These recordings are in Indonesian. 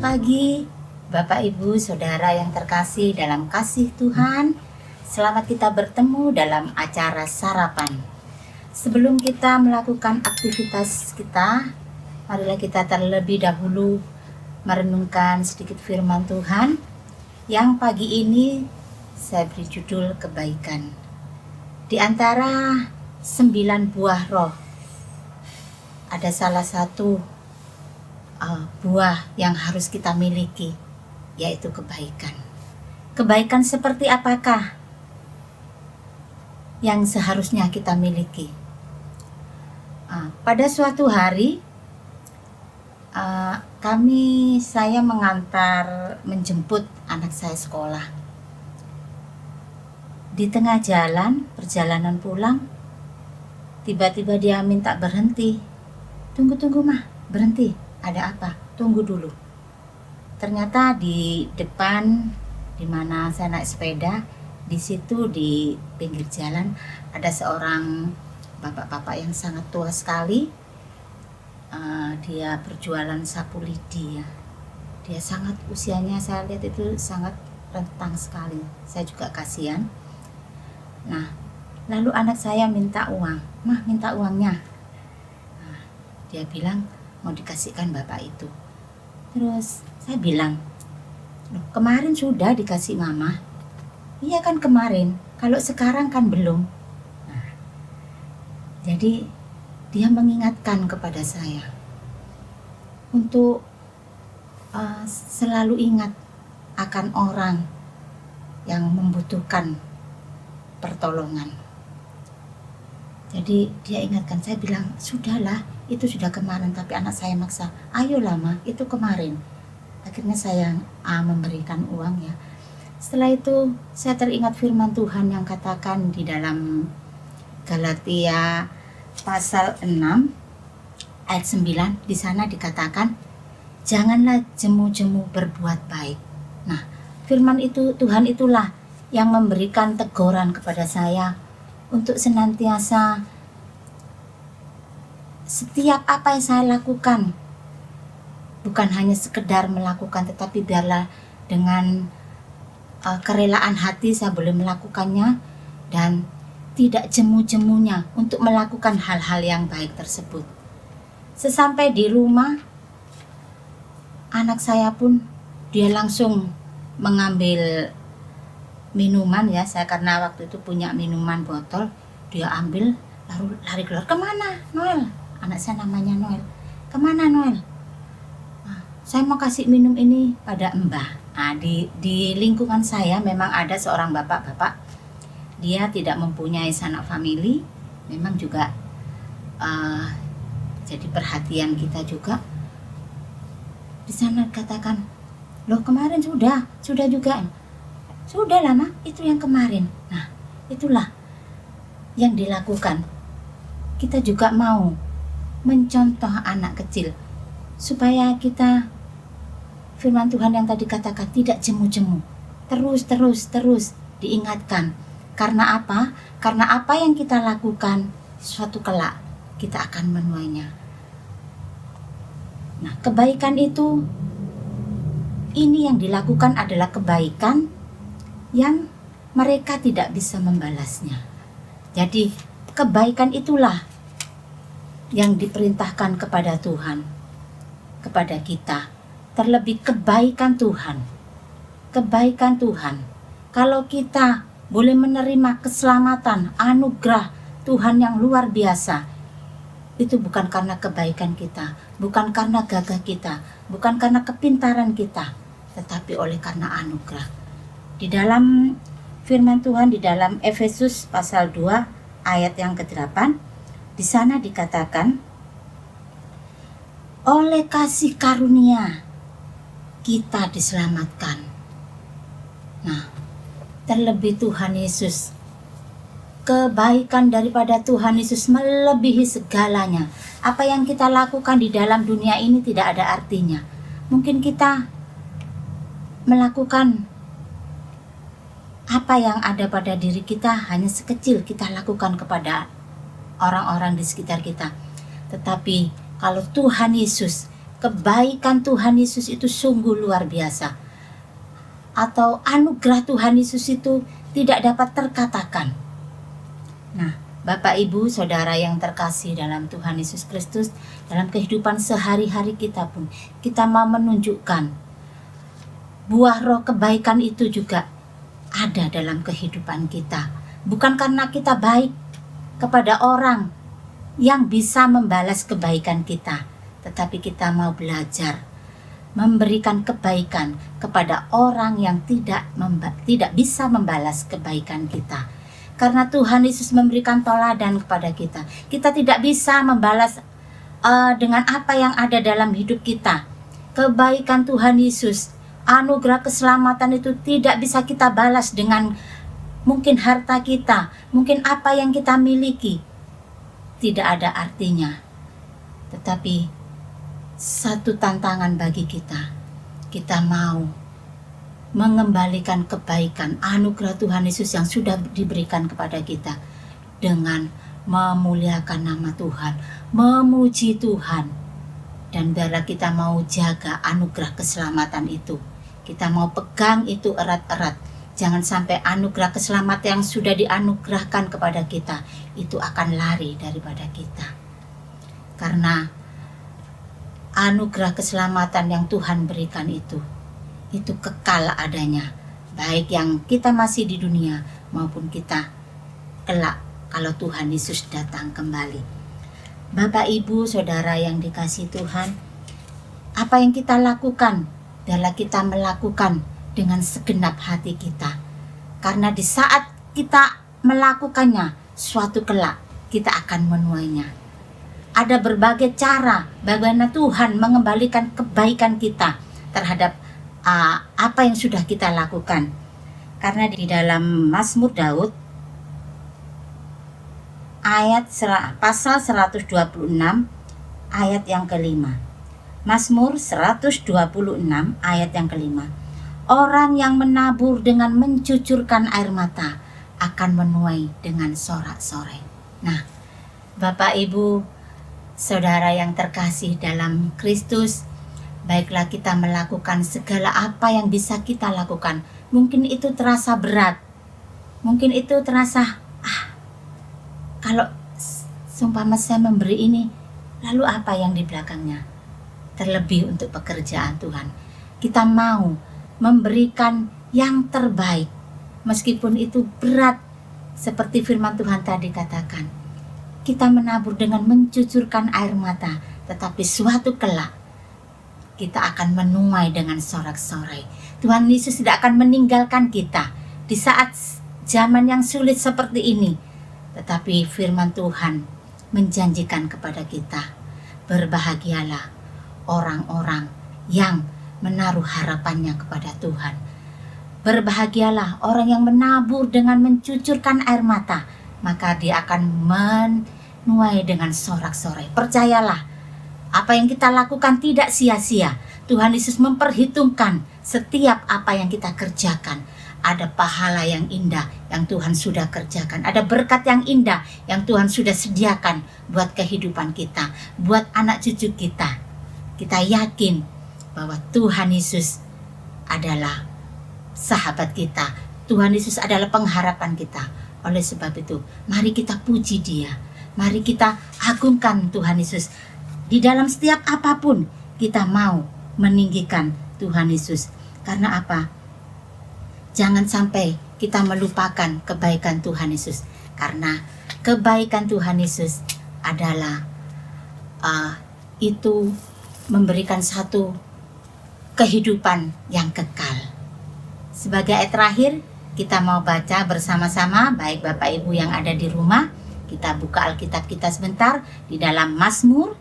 pagi, Bapak, Ibu, Saudara yang terkasih dalam kasih Tuhan. Selamat kita bertemu dalam acara sarapan. Sebelum kita melakukan aktivitas kita, marilah kita terlebih dahulu merenungkan sedikit firman Tuhan. Yang pagi ini saya beri judul kebaikan. Di antara 9 buah roh, ada salah satu buah yang harus kita miliki, yaitu kebaikan. Kebaikan seperti apakah yang seharusnya kita miliki? Pada suatu hari saya menjemput anak saya sekolah. Di tengah jalan, perjalanan pulang, tiba-tiba dia minta berhenti. Tunggu mah, berhenti. Ada apa? Tunggu dulu. Ternyata di depan di mana saya naik sepeda, di situ di pinggir jalan ada seorang bapak-bapak yang sangat tua sekali. Dia berjualan sapu lidi ya. Dia sangat, usianya saya lihat itu sangat rentang sekali. Saya juga kasihan. Nah, lalu anak saya minta uang. Mah, minta uangnya. Nah, dia bilang mau dikasihkan bapak itu. Terus saya bilang, loh, kemarin sudah dikasih mama. Iya kan kemarin, kalau sekarang kan belum. Nah, jadi dia mengingatkan kepada saya untuk selalu ingat akan orang yang membutuhkan pertolongan. Jadi dia ingatkan, saya bilang, sudahlah, itu sudah kemarin, tapi anak saya maksa, ayolah ma, itu kemarin. Akhirnya saya memberikan uang ya. Setelah itu saya teringat firman Tuhan yang katakan di dalam Galatia pasal 6 ayat 9. Di sana dikatakan, janganlah jemu-jemu berbuat baik. Nah, firman itu, Tuhan itulah yang memberikan teguran kepada saya untuk senantiasa setiap apa yang saya lakukan bukan hanya sekedar melakukan, tetapi biarlah dengan kerelaan hati saya boleh melakukannya dan tidak jemu-jemunya untuk melakukan hal-hal yang baik tersebut. Sesampai di rumah, anak saya pun dia langsung mengambil minuman ya, saya karena waktu itu punya minuman botol, dia ambil lalu lari keluar. Kemana Noel? Anak saya namanya Noel. Kemana Noel? Saya mau kasih minum ini pada Mbah. Di lingkungan saya memang ada seorang bapak-bapak, dia tidak mempunyai sanak famili, memang juga jadi perhatian kita juga. Di sana katakan, loh kemarin sudah juga. Sudah lama, itu yang kemarin. Nah, itulah yang dilakukan. Kita juga mau mencontoh anak kecil supaya kita, firman Tuhan yang tadi katakan, tidak jemu-jemu. Terus diingatkan. Karena apa? Karena apa yang kita lakukan suatu kelak kita akan menuainya. Nah, kebaikan itu, ini yang dilakukan adalah kebaikan yang mereka tidak bisa membalasnya. Jadi kebaikan itulah yang diperintahkan kepada Tuhan, kepada kita. Terlebih kebaikan Tuhan. Kalau kita boleh menerima keselamatan, anugerah Tuhan yang luar biasa, itu bukan karena kebaikan kita, bukan karena gagah kita, bukan karena kepintaran kita, tetapi oleh karena anugerah. Di dalam firman Tuhan di dalam Efesus pasal 2 ayat yang ke-8, di sana dikatakan, oleh kasih karunia kita diselamatkan. Nah, terlebih Tuhan Yesus, kebaikan daripada Tuhan Yesus melebihi segalanya. Apa yang kita lakukan di dalam dunia ini tidak ada artinya. Mungkin kita melakukan apa yang ada pada diri kita hanya sekecil kita lakukan kepada orang-orang di sekitar kita. Tetapi kalau Tuhan Yesus kebaikan Tuhan Yesus itu sungguh luar biasa, atau anugerah Tuhan Yesus itu tidak dapat terkatakan. Nah, Bapak Ibu Saudara yang terkasih dalam Tuhan Yesus Kristus, dalam kehidupan sehari-hari kita pun kita mau menunjukkan buah roh kebaikan itu juga ada dalam kehidupan kita. Bukan karena kita baik kepada orang yang bisa membalas kebaikan kita, tetapi kita mau belajar memberikan kebaikan kepada orang yang tidak bisa membalas kebaikan kita. Karena Tuhan Yesus memberikan teladan kepada kita. Kita tidak bisa membalas dengan apa yang ada dalam hidup kita. Kebaikan Tuhan Yesus, anugerah keselamatan itu tidak bisa kita balas dengan mungkin harta kita, mungkin apa yang kita miliki. Tidak ada artinya. Tetapi satu tantangan bagi kita. Kita mau mengembalikan kebaikan anugerah Tuhan Yesus yang sudah diberikan kepada kita dengan memuliakan nama Tuhan, memuji Tuhan. Dan biarlah kita mau jaga anugerah keselamatan itu. Kita mau pegang itu erat-erat. Jangan sampai anugerah keselamatan yang sudah dianugerahkan kepada kita itu akan lari daripada kita. Karena anugerah keselamatan yang Tuhan berikan itu kekal adanya, baik yang kita masih di dunia maupun kita kelak kalau Tuhan Yesus datang kembali. Bapak Ibu Saudara yang dikasihi Tuhan, apa yang kita lakukan adalah kita melakukan dengan segenap hati kita, karena di saat kita melakukannya, suatu kelak kita akan menuainya. Ada berbagai cara bagaimana Tuhan mengembalikan kebaikan kita terhadap apa yang sudah kita lakukan. Karena di dalam Mazmur Daud pasal 126 ayat yang kelima. Mazmur 126 ayat yang kelima. Orang yang menabur dengan mencucurkan air mata akan menuai dengan sorak-sorai. Nah, Bapak Ibu Saudara yang terkasih dalam Kristus, baiklah kita melakukan segala apa yang bisa kita lakukan. Mungkin itu terasa berat, mungkin itu terasa kalau seumpama saya memberi ini, lalu apa yang di belakangnya? Terlebih untuk pekerjaan Tuhan, kita mau memberikan yang terbaik, meskipun itu berat. Seperti firman Tuhan tadi katakan, kita menabur dengan mencucurkan air mata, tetapi suatu kelak kita akan menuai dengan sorak-sorai. Tuhan Yesus tidak akan meninggalkan kita di saat zaman yang sulit seperti ini. Tetapi firman Tuhan menjanjikan kepada kita, berbahagialah orang-orang yang menaruh harapannya kepada Tuhan. Berbahagialah orang yang menabur dengan mencucurkan air mata, maka dia akan menuai dengan sorak-sorai. Percayalah, apa yang kita lakukan tidak sia-sia. Tuhan Yesus memperhitungkan setiap apa yang kita kerjakan. Ada pahala yang indah yang Tuhan sudah kerjakan. Ada berkat yang indah yang Tuhan sudah sediakan buat kehidupan kita, buat anak cucu kita. Kita yakin bahwa Tuhan Yesus adalah sahabat kita. Tuhan Yesus adalah pengharapan kita. Oleh sebab itu, mari kita puji Dia. Mari kita agungkan Tuhan Yesus. Di dalam setiap apapun kita mau meninggikan Tuhan Yesus. Karena apa? Jangan sampai kita melupakan kebaikan Tuhan Yesus. Karena kebaikan Tuhan Yesus adalah itu memberikan satu kehidupan yang kekal. Sebagai ayat terakhir, kita mau baca bersama-sama, baik Bapak Ibu yang ada di rumah. Kita buka Alkitab kita sebentar di dalam Mazmur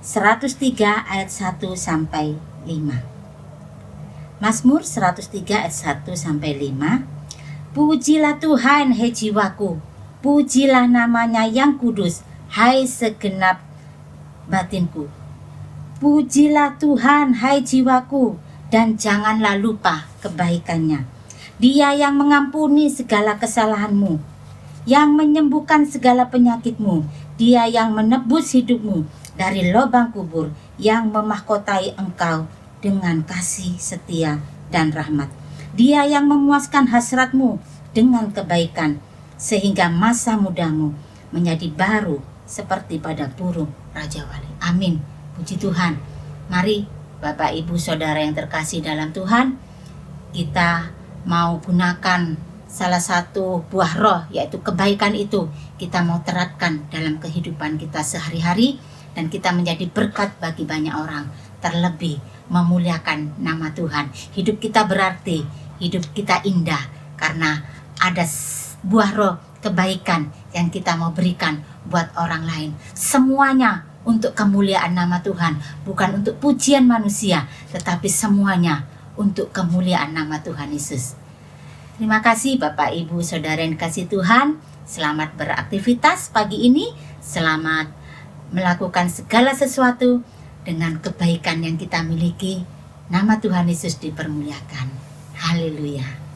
103 ayat 1 sampai 5. Mazmur 103 ayat 1 sampai 5. Pujilah Tuhan, hai jiwaku, pujilah namanya yang kudus, hai segenap batinku. Pujilah Tuhan, hai jiwaku, dan janganlah lupa kebaikannya. Dia yang mengampuni segala kesalahanmu, yang menyembuhkan segala penyakitmu. Dia yang menebus hidupmu dari lubang kubur, yang memahkotai engkau dengan kasih setia dan rahmat. Dia yang memuaskan hasratmu dengan kebaikan, sehingga masa mudamu menjadi baru seperti pada burung Raja Wali. Amin. Puji Tuhan. Mari Bapak Ibu Saudara yang terkasih dalam Tuhan, kita mau gunakan salah satu buah roh, yaitu kebaikan itu kita mau terapkan dalam kehidupan kita sehari-hari, dan kita menjadi berkat bagi banyak orang, terlebih memuliakan nama Tuhan. Hidup kita berarti, hidup kita indah karena ada buah roh kebaikan yang kita mau berikan buat orang lain. Semuanya untuk kemuliaan nama Tuhan, bukan untuk pujian manusia, tetapi semuanya untuk kemuliaan nama Tuhan Yesus. Terima kasih Bapak Ibu Saudara yang kasih Tuhan. Selamat beraktivitas pagi ini. Selamat melakukan segala sesuatu dengan kebaikan yang kita miliki. Nama Tuhan Yesus dipermuliakan. Haleluya.